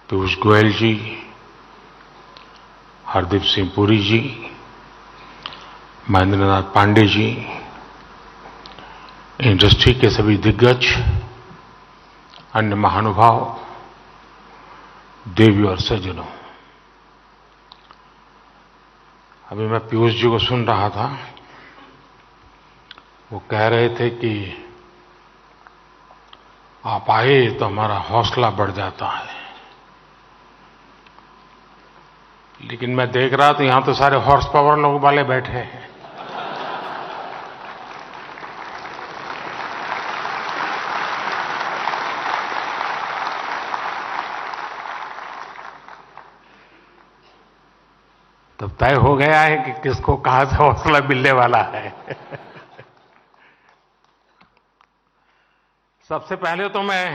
पीयूष गोयल जी, हरदीप सिंह पुरी जी, Mahendra Nath Pandey ji, industry के सभी दिग्गज, अन्य महानुभाव, देवी और सज्जनों, अभी मैं पीयूष जी को सुन रहा था। वो कह रहे थे कि आप आए तो हमारा हौसला बढ़ जाता है, लेकिन मैं देख रहा तो यहां तो सारे हॉर्स पावर लोग वाले बैठे हैं। तब तय हो गया है कि किसको कहां से हौसला मिलने वाला है। सबसे पहले तो मैं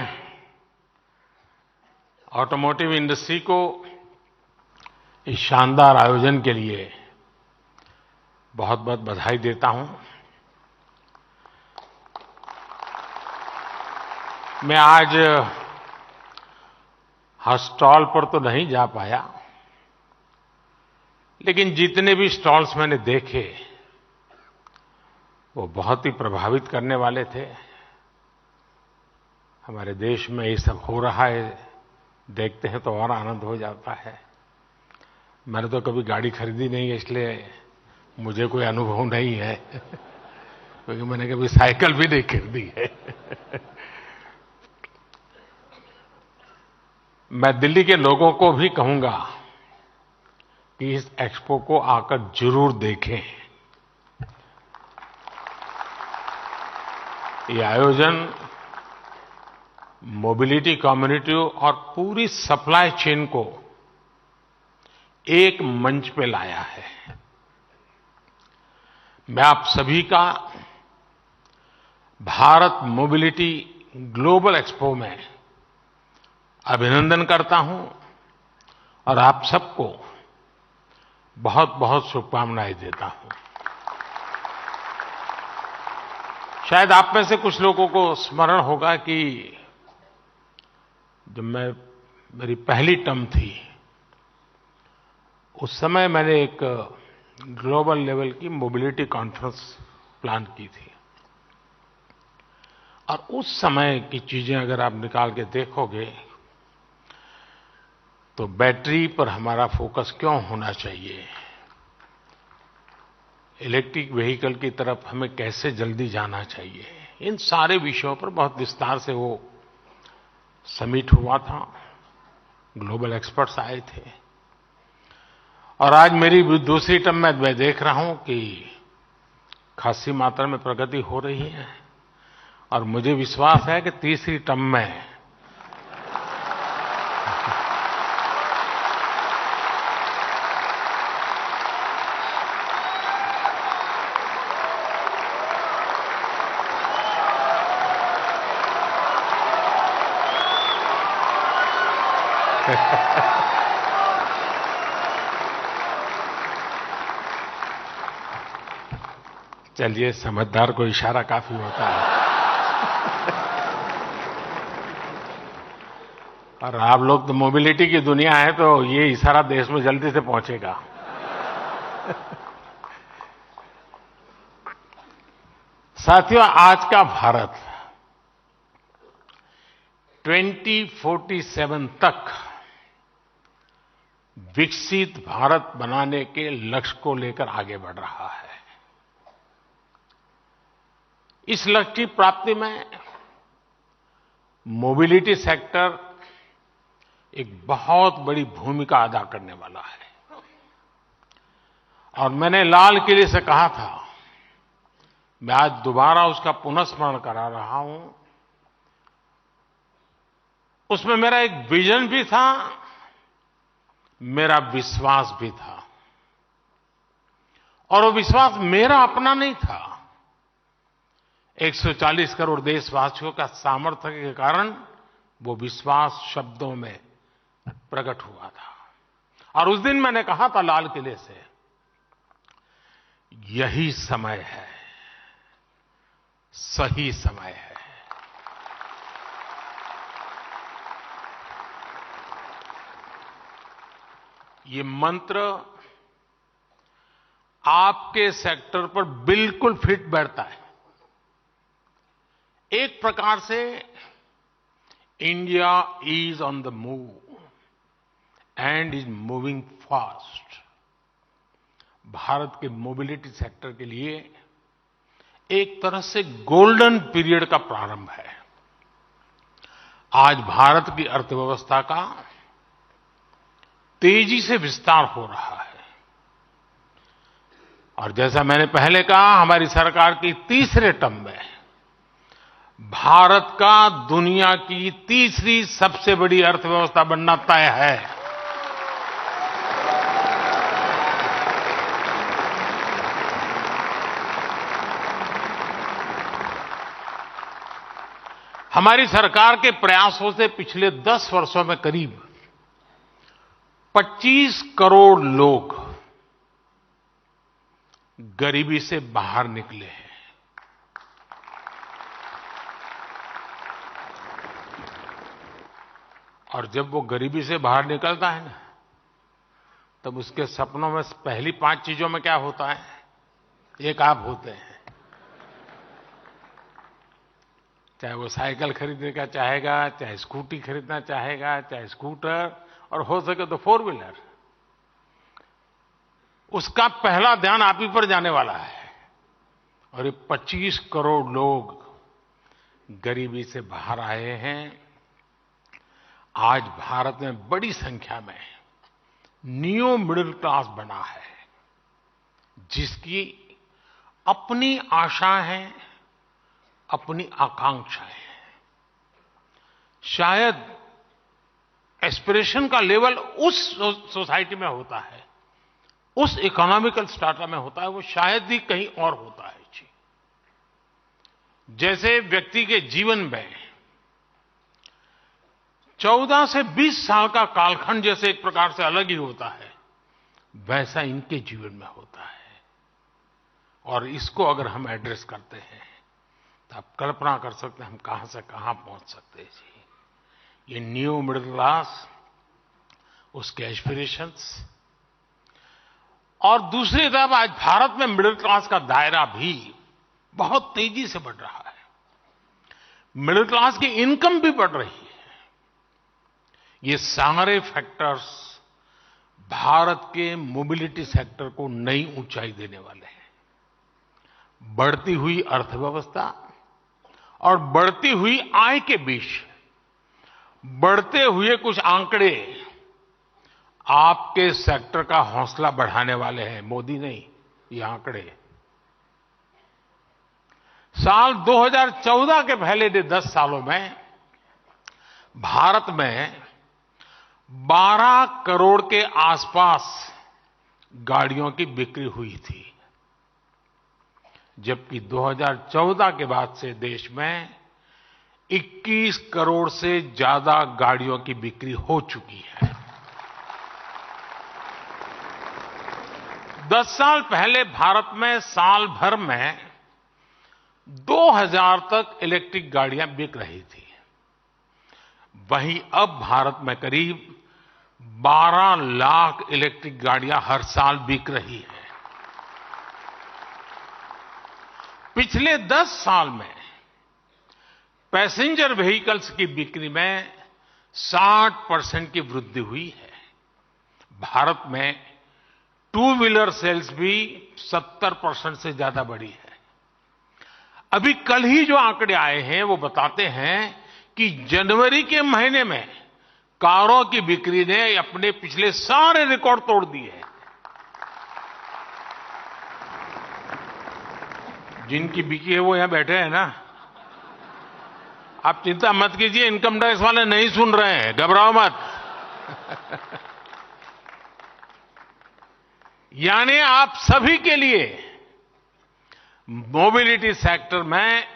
ऑटोमोटिव इंडस्ट्री को इस शानदार आयोजन के लिए बहुत बहुत बधाई देता हूं। मैं आज हर स्टॉल पर तो नहीं जा पाया, लेकिन जितने भी स्टॉल्स मैंने देखे वो बहुत ही प्रभावित करने वाले थे। हमारे देश में ये सब हो रहा है, देखते हैं तो और आनंद हो जाता है। मैंने तो कभी गाड़ी खरीदी नहीं है, इसलिए मुझे कोई अनुभव नहीं है, क्योंकि मैंने कभी साइकिल भी नहीं खरीदी है। मैं दिल्ली के लोगों को भी कहूंगा कि इस एक्सपो को आकर जरूर देखें। ये आयोजन मोबिलिटी कम्युनिटी और पूरी सप्लाई चेन को एक मंच पे लाया है। मैं आप सभी का भारत मोबिलिटी ग्लोबल एक्सपो में अभिनंदन करता हूं और आप सबको बहुत बहुत शुभकामनाएं देता हूं। शायद आप में से कुछ लोगों को स्मरण होगा कि जब मेरी पहली टर्म थी, उस समय मैंने एक ग्लोबल लेवल की मोबिलिटी कॉन्फ्रेंस प्लान की थी। और उस समय की चीजें अगर आप निकाल के देखोगे तो बैटरी पर हमारा फोकस क्यों होना चाहिए, इलेक्ट्रिक व्हीकल की तरफ हमें कैसे जल्दी जाना चाहिए, इन सारे विषयों पर बहुत विस्तार से वो समिट हुआ था। ग्लोबल एक्सपर्ट्स आए थे। और आज मेरी दूसरी टर्म में मैं देख रहा हूं कि खासी मात्रा में प्रगति हो रही है, और मुझे विश्वास है कि तीसरी टर्म में चलिए, समझदार को इशारा काफी होता है। और आप लोग तो मोबिलिटी की दुनिया है, तो ये इशारा देश में जल्दी से पहुंचेगा। साथियों, आज का भारत 2047 तक विकसित भारत बनाने के लक्ष्य को लेकर आगे बढ़ रहा है। इस लक्ष्य की प्राप्ति में मोबिलिटी सेक्टर एक बहुत बड़ी भूमिका अदा करने वाला है। और मैंने लाल किले से कहा था, मैं आज दोबारा उसका पुनःस्मरण करा रहा हूं। उसमें मेरा एक विजन भी था, मेरा विश्वास भी था। और वो विश्वास मेरा अपना नहीं था, 140 करोड़ देशवासियों का सामर्थ्य के कारण वो विश्वास शब्दों में प्रकट हुआ था। और उस दिन मैंने कहा था लाल किले से, यही समय है, सही समय है। ये मंत्र आपके सेक्टर पर बिल्कुल फिट बैठता है। एक प्रकार से India is on the move and is moving fast. Bharat के मोबिलिटी सेक्टर के लिए एक तरह से गोल्डन पीरियड का प्रारंभ है। आज भारत की अर्थव्यवस्था का तेजी से विस्तार हो रहा है और जैसा मैंने पहले कहा, हमारी सरकार की तीसरे टर्म में भारत का दुनिया की तीसरी सबसे बड़ी अर्थव्यवस्था बनना तय है। हमारी सरकार के प्रयासों से पिछले 10 वर्षों में करीब 25 करोड़ लोग गरीबी से बाहर निकले हैं। और जब वो गरीबी से बाहर निकलता है ना, तब उसके सपनों में पहली 5 चीजों में क्या होता है? एक आप होते हैं। चाहे वो साइकिल खरीदने का चाहेगा, चाहे स्कूटी खरीदना चाहेगा, चाहे स्कूटर, और हो सके तो 4 व्हीलर, उसका पहला ध्यान आप ही पर जाने वाला है। और ये 25 करोड़ लोग गरीबी से बाहर आए हैं। आज भारत में बड़ी संख्या में न्यू मिडिल क्लास बना है, जिसकी अपनी आशाएं हैं, अपनी आकांक्षाएं हैं। शायद एस्पिरेशन का लेवल उस सोसाइटी में होता है, उस इकोनॉमिकल स्ट्राटा में होता है, वो शायद ही कहीं और होता है जी। जैसे व्यक्ति के जीवन में 14 से 20 साल का कालखंड जैसे एक प्रकार से अलग ही होता है, वैसा इनके जीवन में होता है। और इसको अगर हम एड्रेस करते हैं तो आप कल्पना कर सकते हैं हम कहां से कहां पहुंच सकते हैं जी। ये न्यू मिडिल क्लास, उसके एस्पिरेशंस, और दूसरी तरफ आज भारत में मिडिल क्लास का दायरा भी बहुत तेजी से बढ़ रहा है। मिडिल क्लास की इनकम भी बढ़ रही है। ये सारे फैक्टर्स भारत के मोबिलिटी सेक्टर को नई ऊंचाई देने वाले हैं। बढ़ती हुई अर्थव्यवस्था और बढ़ती हुई आय के बीच बढ़ते हुए कुछ आंकड़े आपके सेक्टर का हौसला बढ़ाने वाले हैं। मोदी नहीं, ये आंकड़े। साल 2014 के पहले 10 सालों में भारत में 12 करोड़ के आसपास गाड़ियों की बिक्री हुई थी, जबकि 2014 के बाद से देश में 21 करोड़ से ज्यादा गाड़ियों की बिक्री हो चुकी है। 10 साल पहले भारत में साल भर में 2000 तक इलेक्ट्रिक गाड़ियां बिक रही थी। वहीं अब भारत में करीब 12 लाख इलेक्ट्रिक गाड़ियां हर साल बिक रही है। पिछले 10 साल में पैसेंजर व्हीकल्स की बिक्री में 60% की वृद्धि हुई है। भारत में 2 व्हीलर सेल्स भी 70% से ज्यादा बढ़ी है। अभी कल ही जो आंकड़े आए हैं वो बताते हैं कि जनवरी के महीने में कारों की बिक्री ने अपने पिछले सारे रिकॉर्ड तोड़ दिए हैं। जिनकी बिकी है वो यहां बैठे हैं ना, आप चिंता मत कीजिए, इनकम टैक्स वाले नहीं सुन रहे हैं, घबराओ मत। यानी आप सभी के लिए मोबिलिटी सेक्टर में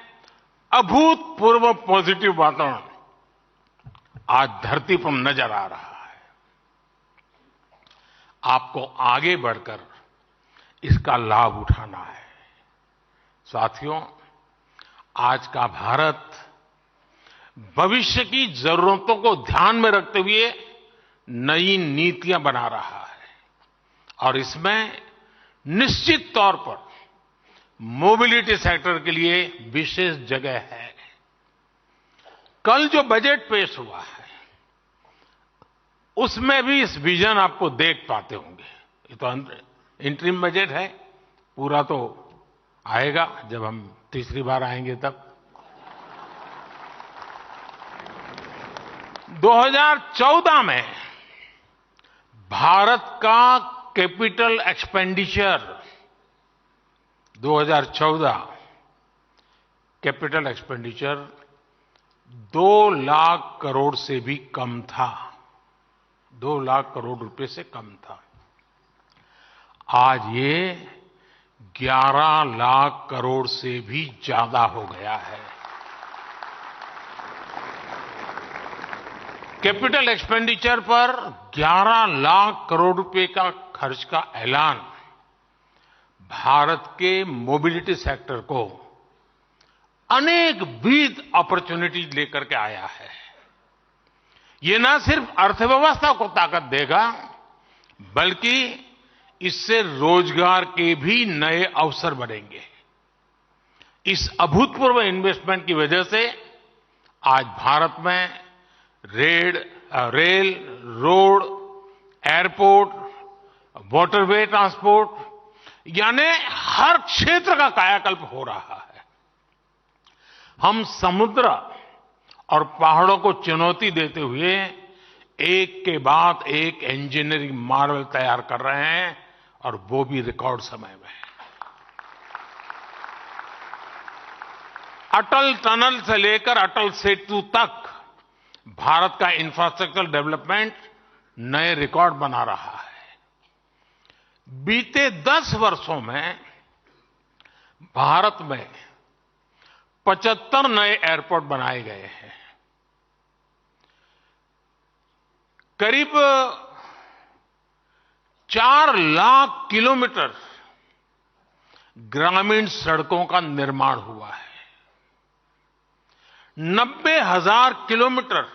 अभूतपूर्व पॉजिटिव वातावरण आज धरती पर नजर आ रहा है। आपको आगे बढ़कर इसका लाभ उठाना है। साथियों, आज का भारत भविष्य की जरूरतों को ध्यान में रखते हुए नई नीतियां बना रहा है। और इसमें निश्चित तौर पर मोबिलिटी सेक्टर के लिए विशेष जगह है। कल जो बजट पेश हुआ है उसमें भी इस विजन आपको देख पाते होंगे। ये तो इंटरिम बजट है, पूरा तो आएगा जब हम तीसरी बार आएंगे तब। 2014 में भारत का capital expenditure 2014 capital expenditure 2 lakh crore से भी कम था, 2 लाख करोड़ रुपए से कम था। आज ये 11 लाख करोड़ से भी ज्यादा हो गया है। कैपिटल एक्सपेंडिचर पर 11 लाख करोड़ रुपए का खर्च का ऐलान भारत के मोबिलिटी सेक्टर को अनेक विद अपॉर्चुनिटीज लेकर के आया है। ये न सिर्फ अर्थव्यवस्था को ताकत देगा बल्कि इससे रोजगार के भी नए अवसर बनेंगे। इस अभूतपूर्व इन्वेस्टमेंट की वजह से आज भारत में rail, road, airport, waterway transport यानी हर क्षेत्र का कायाकल्प हो रहा है। हम समुद्र और पहाड़ों को चुनौती देते हुए एक के बाद एक इंजीनियरिंग मार्वल तैयार कर रहे हैं और वो भी रिकॉर्ड समय में। अटल टनल से लेकर अटल सेतु तक भारत का इंफ्रास्ट्रक्चर डेवलपमेंट नए रिकॉर्ड बना रहा है। बीते 10 वर्षों में भारत में 75 नए एयरपोर्ट बनाए गए हैं। करीब 4 लाख किलोमीटर ग्रामीण सड़कों का निर्माण हुआ है। 90,000 किलोमीटर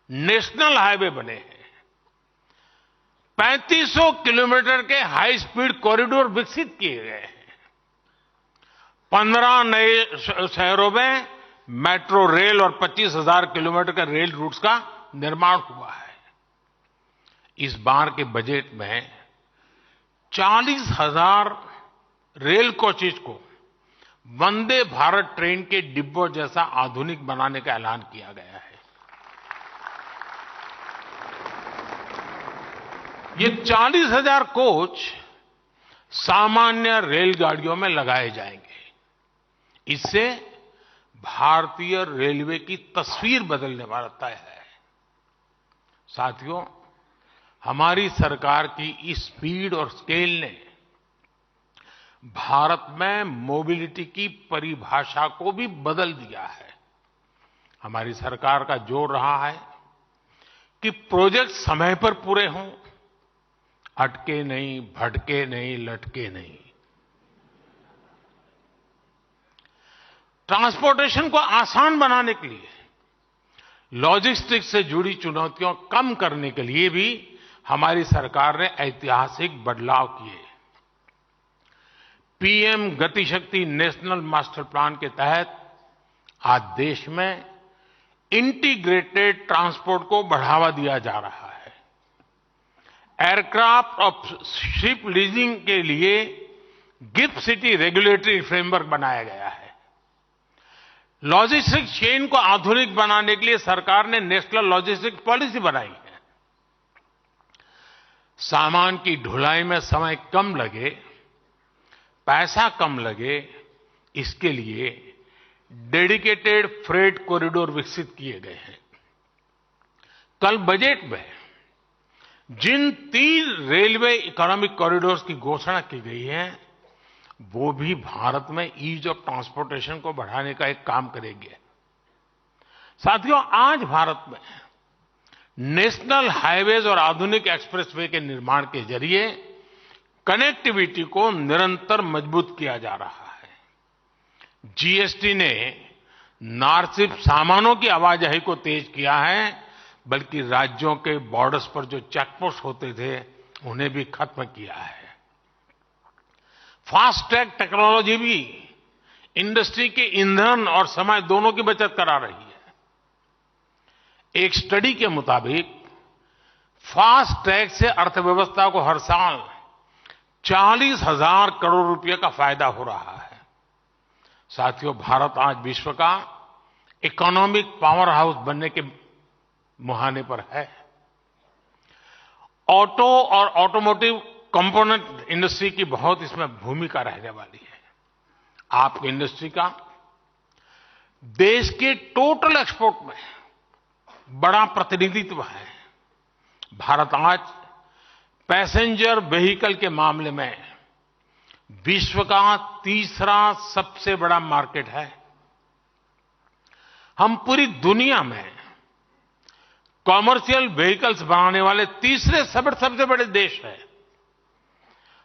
नेशनल हाईवे बने हैं। 3500 किलोमीटर के हाई स्पीड कॉरिडोर विकसित किए गए हैं। 15 नए शहरों में मेट्रो रेल और 25,000 किलोमीटर के रेल रूट्स का निर्माण हुआ है। इस बार के बजट में 40,000 रेल कोचेज को वंदे भारत ट्रेन के डिब्बों जैसा आधुनिक बनाने का ऐलान किया गया है। ये 40,000 कोच सामान्य रेलगाड़ियों में लगाए जाएंगे। इससे भारतीय रेलवे की तस्वीर बदलने वाला तय है। साथियों, हमारी सरकार की इस स्पीड और स्केल ने भारत में मोबिलिटी की परिभाषा को भी बदल दिया है। हमारी सरकार का जोर रहा है कि प्रोजेक्ट समय पर पूरे हों, अटके नहीं, भटके नहीं, लटके नहीं। ट्रांसपोर्टेशन को आसान बनाने के लिए, लॉजिस्टिक्स से जुड़ी चुनौतियों कम करने के लिए भी हमारी सरकार ने ऐतिहासिक बदलाव किए। पीएम गति शक्ति नेशनल मास्टर प्लान के तहत आज देश में इंटीग्रेटेड ट्रांसपोर्ट को बढ़ावा दिया जा रहा है। एयरक्राफ्ट और शिप लीजिंग के लिए गिफ्ट सिटी रेगुलेटरी फ्रेमवर्क बनाया गया है। लॉजिस्टिक चेन को आधुनिक बनाने के लिए सरकार ने नेशनल लॉजिस्टिक पॉलिसी बनाई है। सामान की ढुलाई में समय कम लगे, पैसा कम लगे, इसके लिए डेडिकेटेड फ्रेट कॉरिडोर विकसित किए गए हैं। कल बजट में जिन 3 रेलवे इकोनॉमिक कॉरिडोर्स की घोषणा की गई है वो भी भारत में ईज ऑफ ट्रांसपोर्टेशन को बढ़ाने का एक काम करेंगे। साथियों, आज भारत में नेशनल हाईवेज और आधुनिक एक्सप्रेसवे के निर्माण के जरिए कनेक्टिविटी को निरंतर मजबूत किया जा रहा है। जीएसटी ने न सिर्फ सामानों की आवाजाही को तेज किया है बल्कि राज्यों के बॉर्डर्स पर जो चेकपोस्ट होते थे उन्हें भी खत्म किया है। फास्ट ट्रैक टेक्नोलॉजी भी इंडस्ट्री के ईंधन और समय दोनों की बचत करा रही है। एक स्टडी के मुताबिक फास्ट ट्रैक से अर्थव्यवस्था को हर साल 40,000 करोड़ रुपए का फायदा हो रहा है। साथियों, भारत आज विश्व का इकोनॉमिक पावर हाउस बनने के मुहाने पर है। ऑटो और ऑटोमोटिव कंपोनेंट इंडस्ट्री की बहुत इसमें भूमिका रहने वाली है। आपकी इंडस्ट्री का देश के टोटल एक्सपोर्ट में बड़ा प्रतिनिधित्व है। भारत आज पैसेंजर व्हीकल के मामले में विश्व का तीसरा सबसे बड़ा मार्केट है। हम पूरी दुनिया में कॉमर्शियल व्हीकल्स बनाने वाले तीसरे सबसे बड़े देश हैं।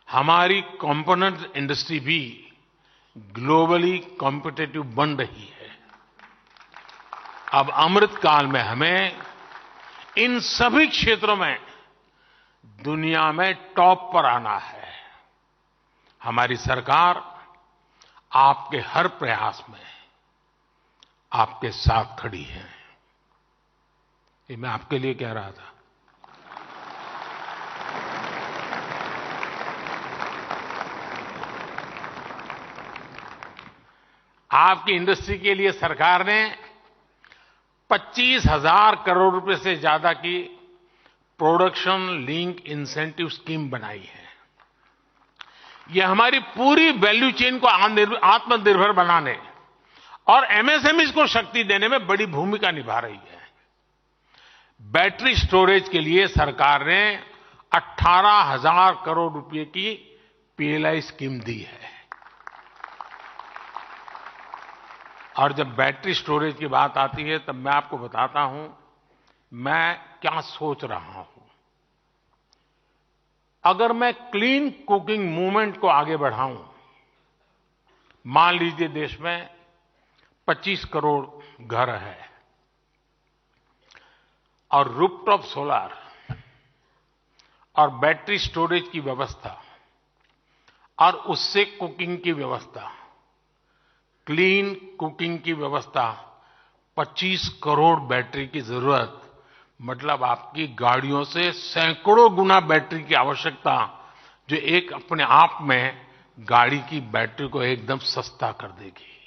हमारी कंपोनेंट इंडस्ट्री भी ग्लोबली कॉम्पिटिटिव बन रही है। अब अमृत काल में हमें इन सभी क्षेत्रों में दुनिया में टॉप पर आना है। हमारी सरकार आपके हर प्रयास में आपके साथ खड़ी है। ये मैं आपके लिए कह रहा था। आपकी इंडस्ट्री के लिए सरकार ने 25,000 करोड़ रुपए से ज्यादा की प्रोडक्शन लिंक इंसेंटिव स्कीम बनाई है। यह हमारी पूरी वैल्यू चेन को आत्मनिर्भर बनाने और एमएसएमईज को शक्ति देने में बड़ी भूमिका निभा रही है। बैटरी स्टोरेज के लिए सरकार ने 18,000 करोड़ रुपए की पीएलआई स्कीम दी है। और जब बैटरी स्टोरेज की बात आती है तब मैं आपको बताता हूं मैं क्या सोच रहा हूं। अगर मैं क्लीन कुकिंग मूवमेंट को आगे बढ़ाऊं, मान लीजिए देश में 25 करोड़ घर है और रूफटॉप सोलर और बैटरी स्टोरेज की व्यवस्था और उससे कुकिंग की व्यवस्था, क्लीन कुकिंग की व्यवस्था, 25 करोड़ बैटरी की जरूरत, मतलब आपकी गाड़ियों से सैकड़ों गुना बैटरी की आवश्यकता, जो एक अपने आप में गाड़ी की बैटरी को एकदम सस्ता कर देगी।